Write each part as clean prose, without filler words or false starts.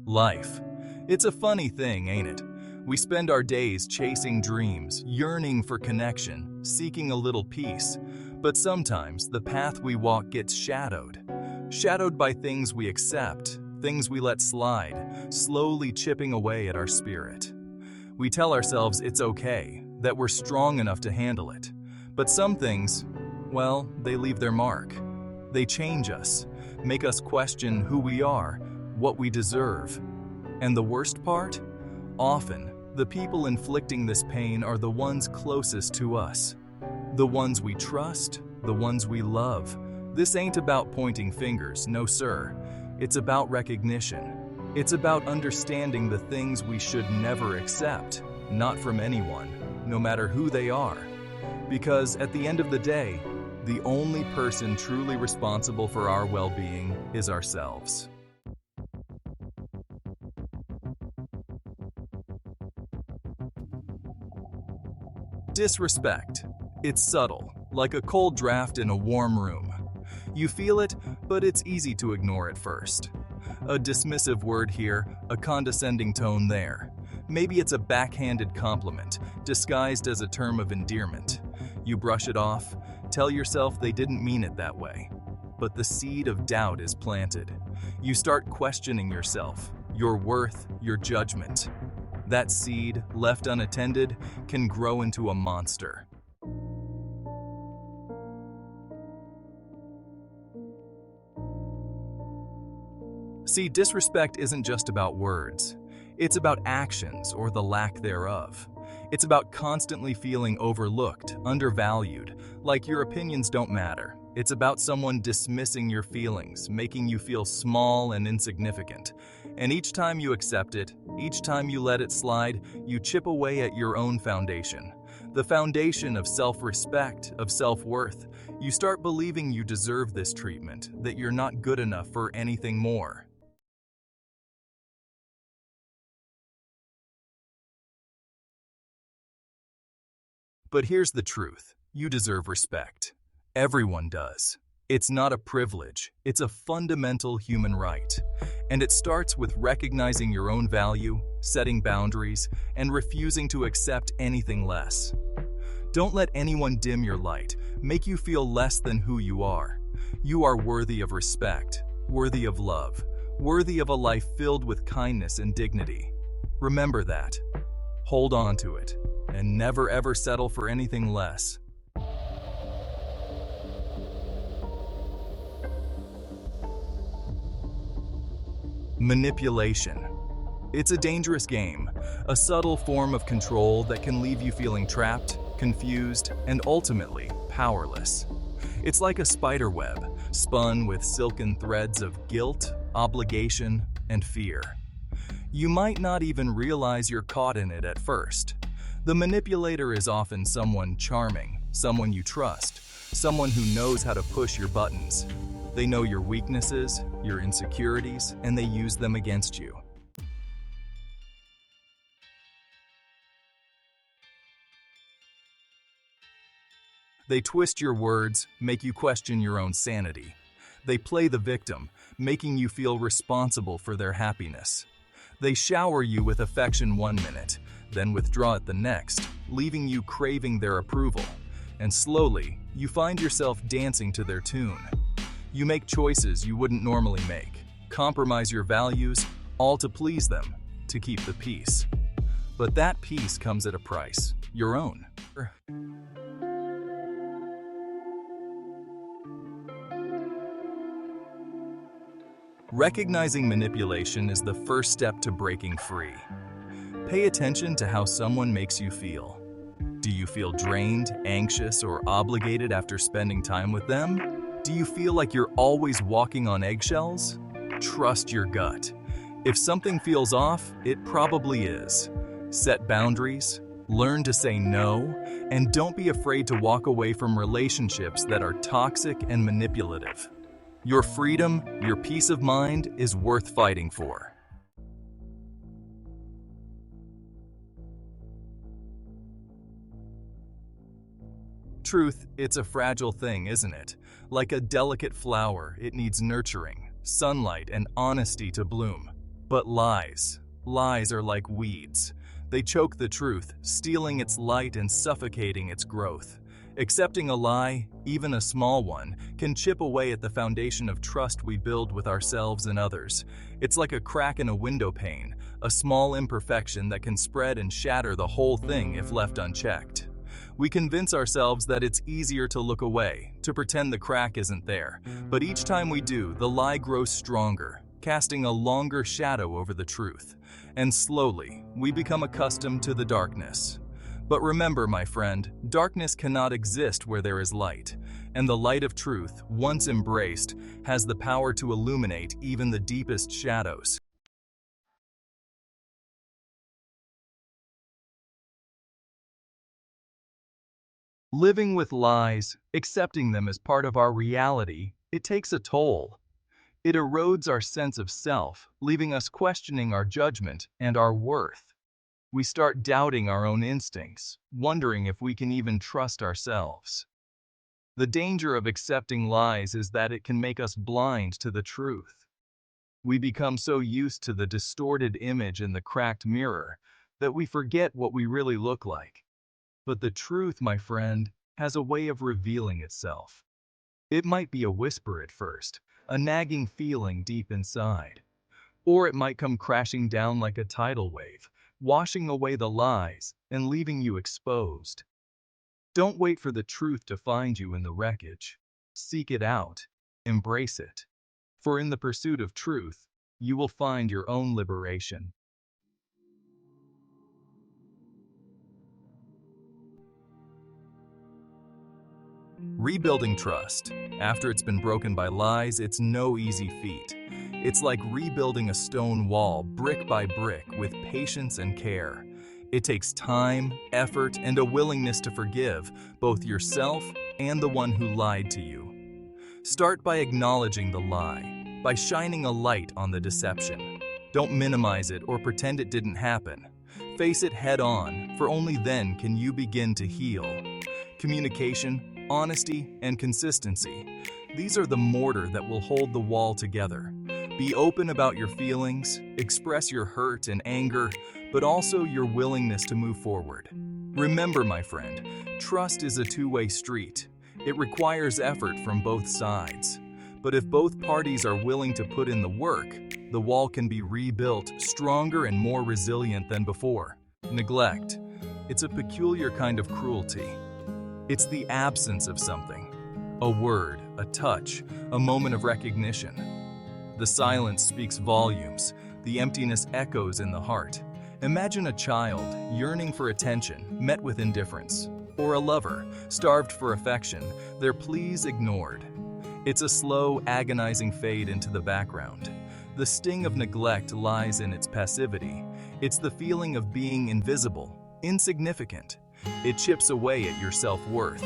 Life. It's a funny thing, ain't it? We spend our days chasing dreams, yearning for connection, seeking a little peace. But sometimes the path we walk gets shadowed. Shadowed by things we accept, things we let slide, slowly chipping away at our spirit. We tell ourselves it's okay, that we're strong enough to handle it. But some things, well, they leave their mark. They change us, make us question who we are, what we deserve. And the worst part? Often, the people inflicting this pain are the ones closest to us. The ones we trust, the ones we love. This ain't about pointing fingers, no sir. It's about recognition. It's about understanding the things we should never accept, not from anyone, no matter who they are. Because at the end of the day, the only person truly responsible for our well-being is ourselves. Disrespect. It's subtle, like a cold draft in a warm room. You feel it, but it's easy to ignore at first. A dismissive word here, a condescending tone there. Maybe it's a backhanded compliment, disguised as a term of endearment. You brush it off, tell yourself they didn't mean it that way. But the seed of doubt is planted. You start questioning yourself, your worth, your judgment. That seed, left unattended, can grow into a monster. See, disrespect isn't just about words. It's about actions or the lack thereof. It's about constantly feeling overlooked, undervalued, like your opinions don't matter. It's about someone dismissing your feelings, making you feel small and insignificant. And each time you accept it, each time you let it slide, you chip away at your own foundation. The foundation of self-respect, of self-worth. You start believing you deserve this treatment, that you're not good enough for anything more. But here's the truth. You deserve respect. Everyone does. It's not a privilege. It's a fundamental human right. And it starts with recognizing your own value, setting boundaries, and refusing to accept anything less. Don't let anyone dim your light, make you feel less than who you are. You are worthy of respect, worthy of love, worthy of a life filled with kindness and dignity. Remember that. Hold on to it, and never ever settle for anything less. Manipulation. It's a dangerous game, a subtle form of control that can leave you feeling trapped, confused, and ultimately powerless. It's like a spider web, spun with silken threads of guilt, obligation, and fear. You might not even realize you're caught in it at first. The manipulator is often someone charming, someone you trust, someone who knows how to push your buttons. They know your weaknesses, your insecurities, and they use them against you. They twist your words, make you question your own sanity. They play the victim, making you feel responsible for their happiness. They shower you with affection one minute, then withdraw it the next, leaving you craving their approval. And slowly, you find yourself dancing to their tune. You make choices you wouldn't normally make, compromise your values, all to please them, to keep the peace. But that peace comes at a price, your own. Recognizing manipulation is the first step to breaking free. Pay attention to how someone makes you feel. Do you feel drained, anxious, or obligated after spending time with them? Do you feel like you're always walking on eggshells? Trust your gut. If something feels off, it probably is. Set boundaries, learn to say no, and don't be afraid to walk away from relationships that are toxic and manipulative. Your freedom, your peace of mind is worth fighting for. Truth, it's a fragile thing, isn't it? Like a delicate flower, it needs nurturing, sunlight, and honesty to bloom. But lies. Lies are like weeds. They choke the truth, stealing its light and suffocating its growth. Accepting a lie, even a small one, can chip away at the foundation of trust we build with ourselves and others. It's like a crack in a window pane, a small imperfection that can spread and shatter the whole thing if left unchecked. We convince ourselves that it's easier to look away, to pretend the crack isn't there. But each time we do, the lie grows stronger, casting a longer shadow over the truth. And slowly, we become accustomed to the darkness. But remember, my friend, darkness cannot exist where there is light, and the light of truth, once embraced, has the power to illuminate even the deepest shadows. Living with lies, accepting them as part of our reality, it takes a toll. It erodes our sense of self, leaving us questioning our judgment and our worth. We start doubting our own instincts, wondering if we can even trust ourselves. The danger of accepting lies is that it can make us blind to the truth. We become so used to the distorted image in the cracked mirror that we forget what we really look like. But the truth, my friend, has a way of revealing itself. It might be a whisper at first, a nagging feeling deep inside. Or it might come crashing down like a tidal wave, washing away the lies and leaving you exposed. Don't wait for the truth to find you in the wreckage. Seek it out. Embrace it. For in the pursuit of truth, you will find your own liberation. Rebuilding trust. After it's been broken by lies, it's no easy feat. It's like rebuilding a stone wall brick by brick with patience and care. It takes time, effort, and a willingness to forgive both yourself and the one who lied to you. Start by acknowledging the lie, by shining a light on the deception. Don't minimize it or pretend it didn't happen. Face it head on, for only then can you begin to heal. Communication, honesty, and consistency. These are the mortar that will hold the wall together. Be open about your feelings, express your hurt and anger, but also your willingness to move forward. Remember, my friend, trust is a two-way street. It requires effort from both sides. But if both parties are willing to put in the work, the wall can be rebuilt stronger and more resilient than before. Neglect. It's a peculiar kind of cruelty. It's the absence of something. A word, a touch, a moment of recognition. The silence speaks volumes. The emptiness echoes in the heart. Imagine a child yearning for attention, met with indifference. Or a lover, starved for affection, their pleas ignored. It's a slow, agonizing fade into the background. The sting of neglect lies in its passivity. It's the feeling of being invisible, insignificant. It chips away at your self-worth.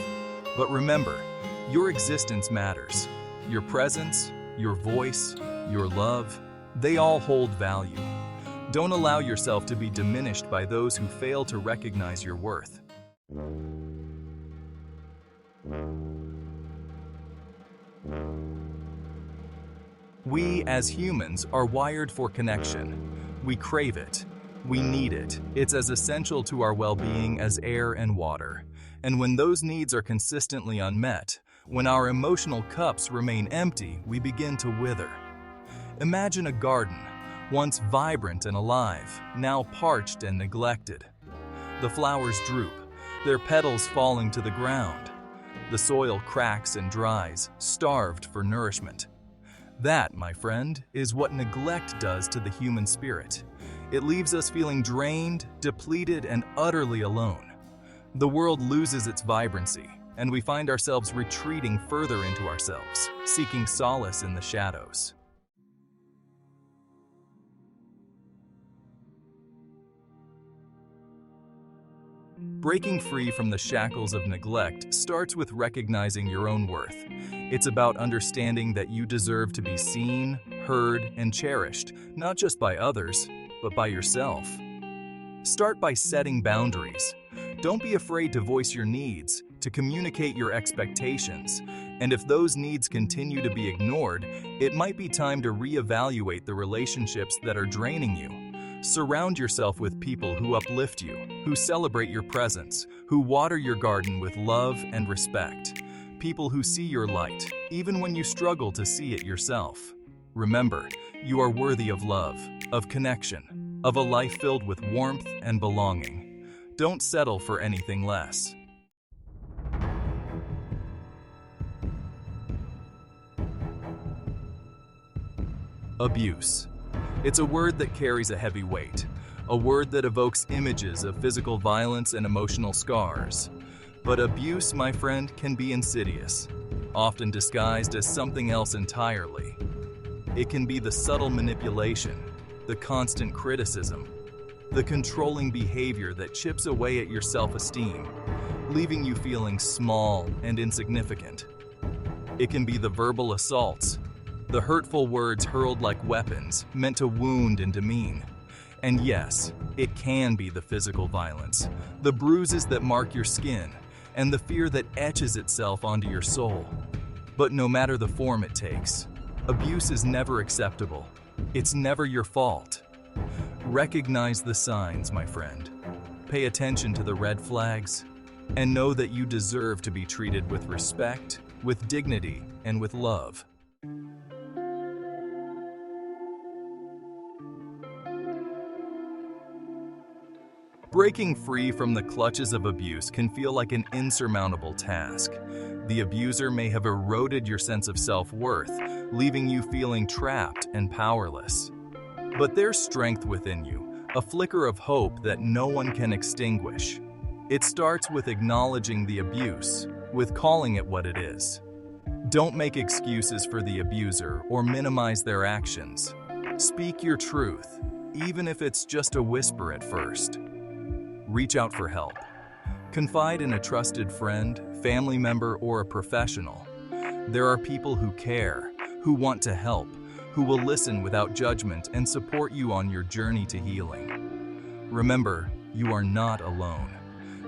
But remember, your existence matters. Your presence, your voice, your love, they all hold value. Don't allow yourself to be diminished by those who fail to recognize your worth. We, as humans, are wired for connection. We crave it. We need it. It's as essential to our well-being as air and water. And when those needs are consistently unmet, when our emotional cups remain empty, we begin to wither. Imagine a garden, once vibrant and alive, now parched and neglected. The flowers droop, their petals falling to the ground. The soil cracks and dries, starved for nourishment. That, my friend, is what neglect does to the human spirit. It leaves us feeling drained, depleted, and utterly alone. The world loses its vibrancy, and we find ourselves retreating further into ourselves, seeking solace in the shadows. Breaking free from the shackles of neglect starts with recognizing your own worth. It's about understanding that you deserve to be seen, heard, and cherished, not just by others, but by yourself. Start by setting boundaries. Don't be afraid to voice your needs, to communicate your expectations, And if those needs continue to be ignored, it might be time to reevaluate the relationships that are draining you. Surround yourself with people who uplift you, who celebrate your presence, who water your garden with love and respect. People who see your light, even when you struggle to see it yourself. Remember, you are worthy of love, of connection, of a life filled with warmth and belonging. Don't settle for anything less. Abuse. It's a word that carries a heavy weight, a word that evokes images of physical violence and emotional scars. But abuse, my friend, can be insidious, often disguised as something else entirely. It can be the subtle manipulation, the constant criticism, the controlling behavior that chips away at your self-esteem, leaving you feeling small and insignificant. It can be the verbal assaults, the hurtful words hurled like weapons, meant to wound and demean. And yes, it can be the physical violence, the bruises that mark your skin, and the fear that etches itself onto your soul. But no matter the form it takes, abuse is never acceptable. It's never your fault. Recognize the signs, my friend. Pay attention to the red flags, and know that you deserve to be treated with respect, with dignity, and with love. Breaking free from the clutches of abuse can feel like an insurmountable task. The abuser may have eroded your sense of self-worth, leaving you feeling trapped and powerless. But there's strength within you, a flicker of hope that no one can extinguish. It starts with acknowledging the abuse, with calling it what it is. Don't make excuses for the abuser or minimize their actions. Speak your truth, even if it's just a whisper at first. Reach out for help. Confide in a trusted friend, family member, or a professional. There are people who care, who want to help, who will listen without judgment and support you on your journey to healing. Remember, you are not alone.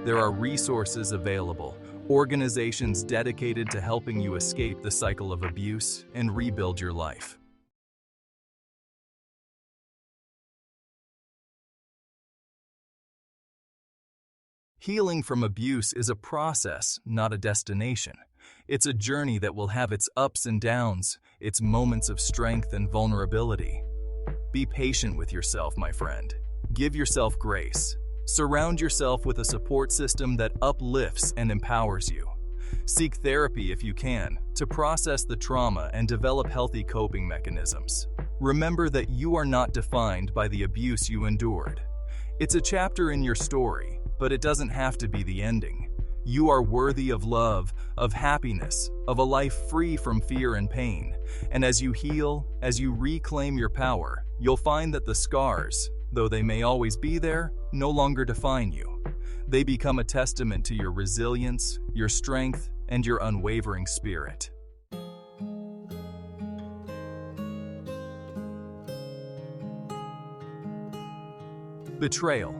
There are resources available, organizations dedicated to helping you escape the cycle of abuse and rebuild your life. Healing from abuse is a process, not a destination. It's a journey that will have its ups and downs, its moments of strength and vulnerability. Be patient with yourself, my friend. Give yourself grace. Surround yourself with a support system that uplifts and empowers you. Seek therapy if you can, to process the trauma and develop healthy coping mechanisms. Remember that you are not defined by the abuse you endured. It's a chapter in your story, but it doesn't have to be the ending. You are worthy of love, of happiness, of a life free from fear and pain. And as you heal, as you reclaim your power, you'll find that the scars, though they may always be there, no longer define you. They become a testament to your resilience, your strength, and your unwavering spirit. Betrayal.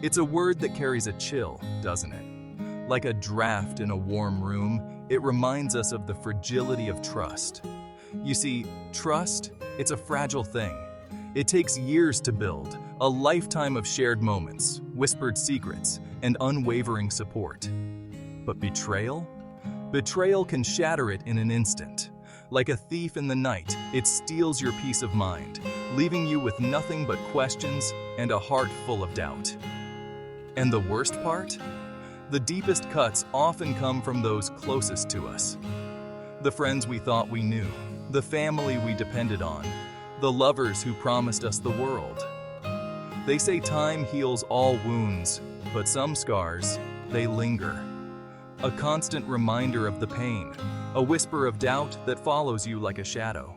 It's a word that carries a chill, doesn't it? Like a draft in a warm room, it reminds us of the fragility of trust. You see, trust, it's a fragile thing. It takes years to build, a lifetime of shared moments, whispered secrets, and unwavering support. But betrayal? Betrayal can shatter it in an instant. Like a thief in the night, it steals your peace of mind, leaving you with nothing but questions and a heart full of doubt. And the worst part? The deepest cuts often come from those closest to us. The friends we thought we knew, the family we depended on, the lovers who promised us the world. They say time heals all wounds, but some scars, they linger. A constant reminder of the pain, a whisper of doubt that follows you like a shadow.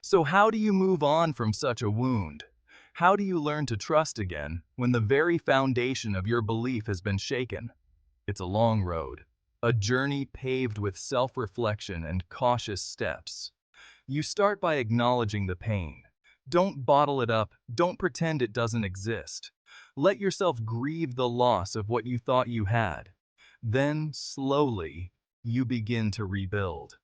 So how do you move on from such a wound? How do you learn to trust again when the very foundation of your belief has been shaken? It's a long road, a journey paved with self-reflection and cautious steps. You start by acknowledging the pain. Don't bottle it up, don't pretend it doesn't exist. Let yourself grieve the loss of what you thought you had. Then, slowly, you begin to rebuild.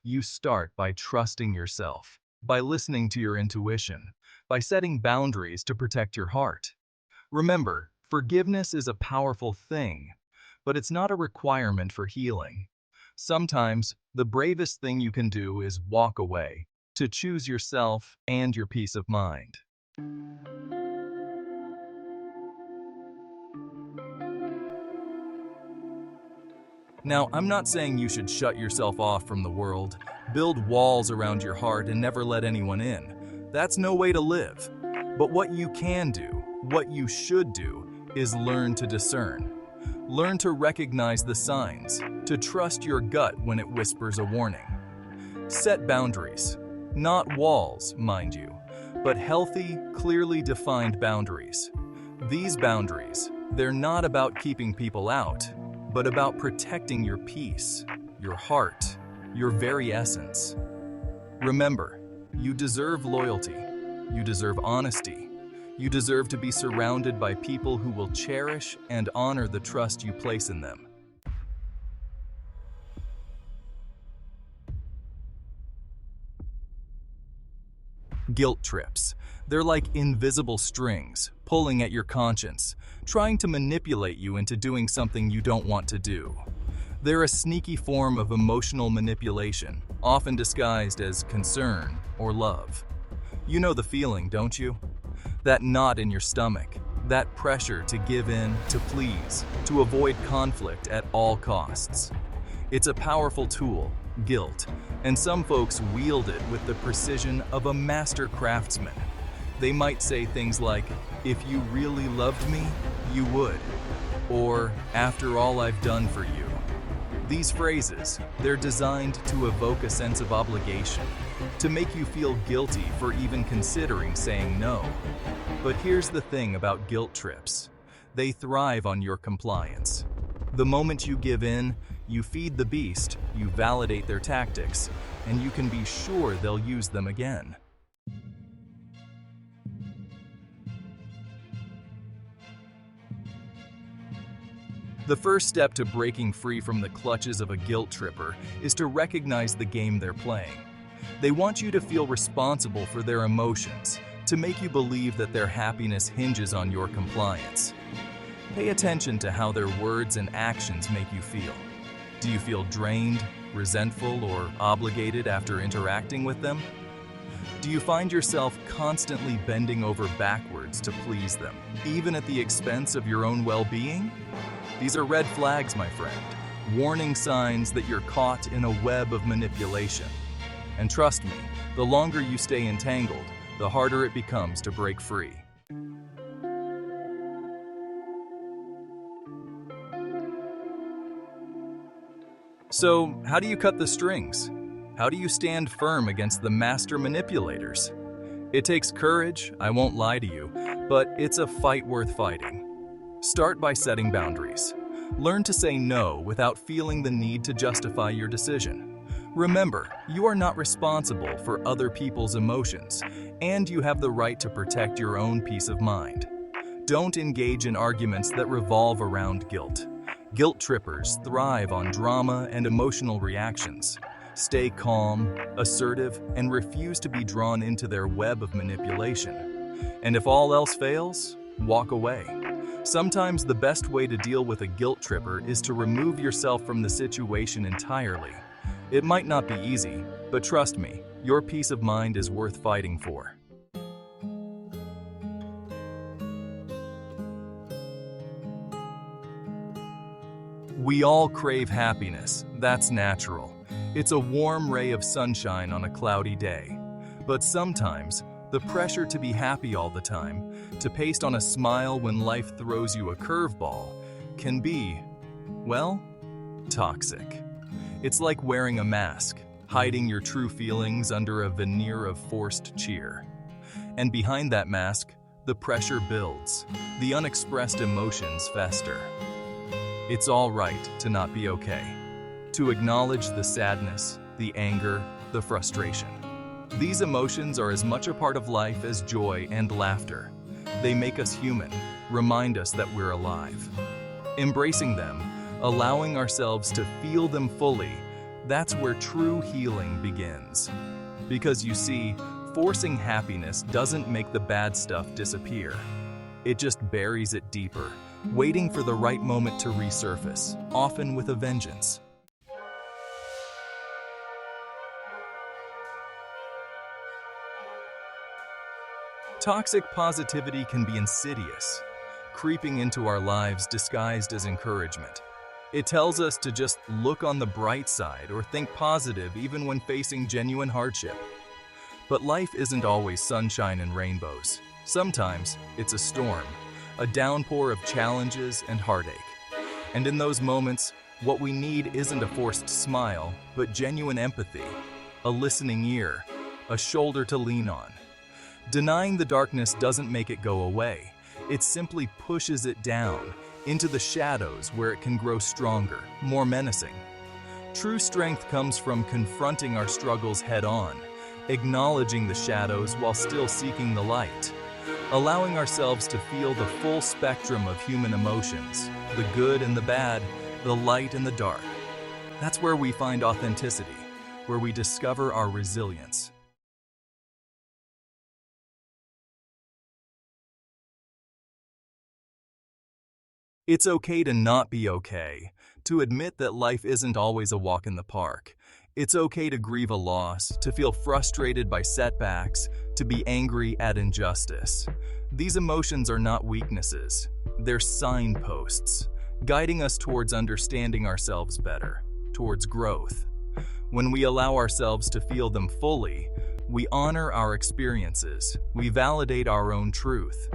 You start by trusting yourself, by listening to your intuition, by setting boundaries to protect your heart. Remember, forgiveness is a powerful thing, but it's not a requirement for healing. Sometimes, the bravest thing you can do is walk away, to choose yourself and your peace of mind. Now, I'm not saying you should shut yourself off from the world, build walls around your heart and never let anyone in. That's no way to live. But what you can do, what you should do, is learn to discern. Learn to recognize the signs, to trust your gut when it whispers a warning. Set boundaries. Not walls, mind you, but healthy, clearly defined boundaries. These boundaries, they're not about keeping people out, but about protecting your peace, your heart, your very essence. Remember, you deserve loyalty, you deserve honesty, you deserve to be surrounded by people who will cherish and honor the trust you place in them. Guilt trips. They're like invisible strings, pulling at your conscience, trying to manipulate you into doing something you don't want to do. They're a sneaky form of emotional manipulation, often disguised as concern or love. You know the feeling, don't you? That knot in your stomach, that pressure to give in, to please, to avoid conflict at all costs. It's a powerful tool, guilt, and some folks wield it with the precision of a master craftsman. They might say things like, "If you really loved me, you would," or "After all I've done for you." These phrases, they're designed to evoke a sense of obligation, to make you feel guilty for even considering saying no. But here's the thing about guilt trips. They thrive on your compliance. The moment you give in, you feed the beast, you validate their tactics, and you can be sure they'll use them again. The first step to breaking free from the clutches of a guilt tripper is to recognize the game they're playing. They want you to feel responsible for their emotions, to make you believe that their happiness hinges on your compliance. Pay attention to how their words and actions make you feel. Do you feel drained, resentful, or obligated after interacting with them? Do you find yourself constantly bending over backwards to please them, even at the expense of your own well-being? These are red flags, my friend, warning signs that you're caught in a web of manipulation. And trust me, the longer you stay entangled, the harder it becomes to break free. So, how do you cut the strings? How do you stand firm against the master manipulators? It takes courage, I won't lie to you, but it's a fight worth fighting. Start by setting boundaries. Learn to say no without feeling the need to justify your decision. Remember, you are not responsible for other people's emotions, and you have the right to protect your own peace of mind. Don't engage in arguments that revolve around guilt. Guilt trippers thrive on drama and emotional reactions. Stay calm, assertive, and refuse to be drawn into their web of manipulation. And if all else fails, walk away. Sometimes the best way to deal with a guilt tripper is to remove yourself from the situation entirely. It might not be easy, but trust me, your peace of mind is worth fighting for. We all crave happiness, that's natural. It's a warm ray of sunshine on a cloudy day. But sometimes, the pressure to be happy all the time, to paste on a smile when life throws you a curveball, can be, well, toxic. It's like wearing a mask, hiding your true feelings under a veneer of forced cheer. And behind that mask, the pressure builds, the unexpressed emotions fester. It's all right to not be okay, to acknowledge the sadness, the anger, the frustration. These emotions are as much a part of life as joy and laughter. They make us human, remind us that we're alive. Embracing them, allowing ourselves to feel them fully, that's where true healing begins. Because you see, forcing happiness doesn't make the bad stuff disappear. It just buries it deeper, waiting for the right moment to resurface, often with a vengeance. Toxic positivity can be insidious, creeping into our lives disguised as encouragement. It tells us to just look on the bright side or think positive even when facing genuine hardship. But life isn't always sunshine and rainbows. Sometimes it's a storm, a downpour of challenges and heartache. And in those moments, what we need isn't a forced smile, but genuine empathy, a listening ear, a shoulder to lean on. Denying the darkness doesn't make it go away. It simply pushes it down into the shadows where it can grow stronger, more menacing. True strength comes from confronting our struggles head-on, acknowledging the shadows while still seeking the light, allowing ourselves to feel the full spectrum of human emotions, the good and the bad, the light and the dark. That's where we find authenticity, where we discover our resilience. It's okay to not be okay, to admit that life isn't always a walk in the park. It's okay to grieve a loss, to feel frustrated by setbacks, to be angry at injustice. These emotions are not weaknesses. They're signposts, guiding us towards understanding ourselves better, towards growth. When we allow ourselves to feel them fully, we honor our experiences, we validate our own truth.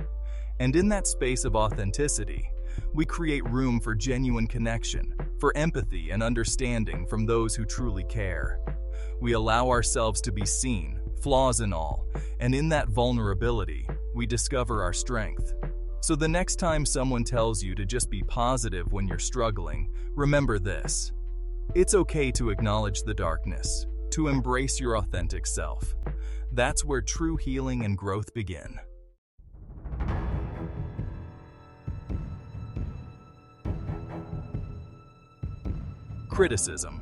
And in that space of authenticity, we create room for genuine connection, for empathy and understanding from those who truly care. We allow ourselves to be seen, flaws and all, and in that vulnerability, we discover our strength. So the next time someone tells you to just be positive when you're struggling, remember this. It's okay to acknowledge the darkness, to embrace your authentic self. That's where true healing and growth begin. Criticism.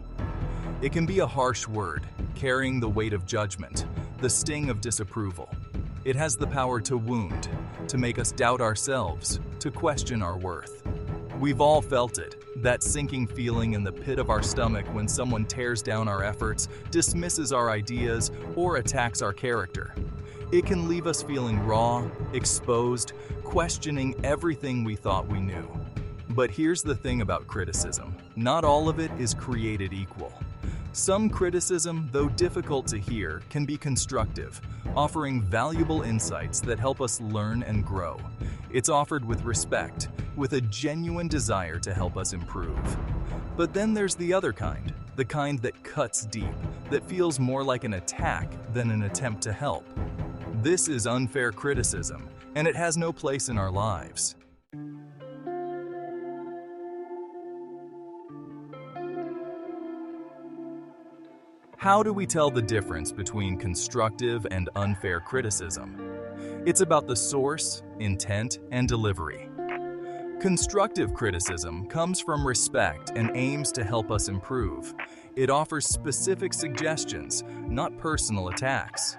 It can be a harsh word, carrying the weight of judgment, the sting of disapproval. It has the power to wound, to make us doubt ourselves, to question our worth. We've all felt it, that sinking feeling in the pit of our stomach when someone tears down our efforts, dismisses our ideas, or attacks our character. It can leave us feeling raw, exposed, questioning everything we thought we knew. But here's the thing about criticism. Not all of it is created equal. Some criticism, though difficult to hear, can be constructive, offering valuable insights that help us learn and grow. It's offered with respect, with a genuine desire to help us improve. But then there's the other kind, the kind that cuts deep, that feels more like an attack than an attempt to help. This is unfair criticism, and it has no place in our lives. How do we tell the difference between constructive and unfair criticism? It's about the source, intent, and delivery. Constructive criticism comes from respect and aims to help us improve. It offers specific suggestions, not personal attacks.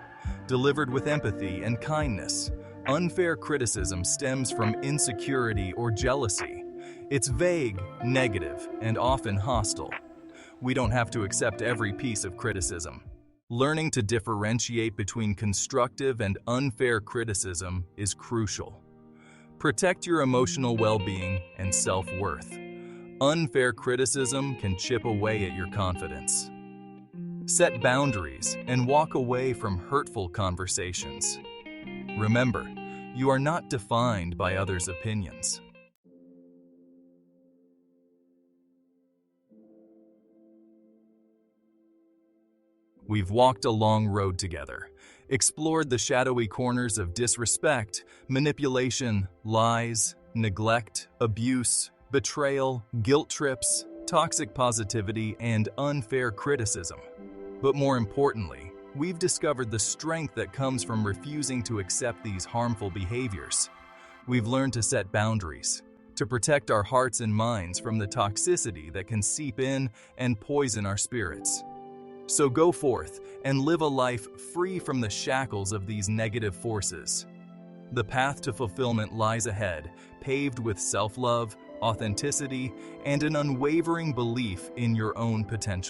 Delivered with empathy and kindness, unfair criticism stems from insecurity or jealousy. It's vague, negative, and often hostile. We don't have to accept every piece of criticism. Learning to differentiate between constructive and unfair criticism is crucial. Protect your emotional well-being and self-worth. Unfair criticism can chip away at your confidence. Set boundaries and walk away from hurtful conversations. Remember, you are not defined by others' opinions. We've walked a long road together, explored the shadowy corners of disrespect, manipulation, lies, neglect, abuse, betrayal, guilt trips, toxic positivity, and unfair criticism. But more importantly, we've discovered the strength that comes from refusing to accept these harmful behaviors. We've learned to set boundaries, to protect our hearts and minds from the toxicity that can seep in and poison our spirits. So go forth and live a life free from the shackles of these negative forces. The path to fulfillment lies ahead, paved with self-love, authenticity, and an unwavering belief in your own potential.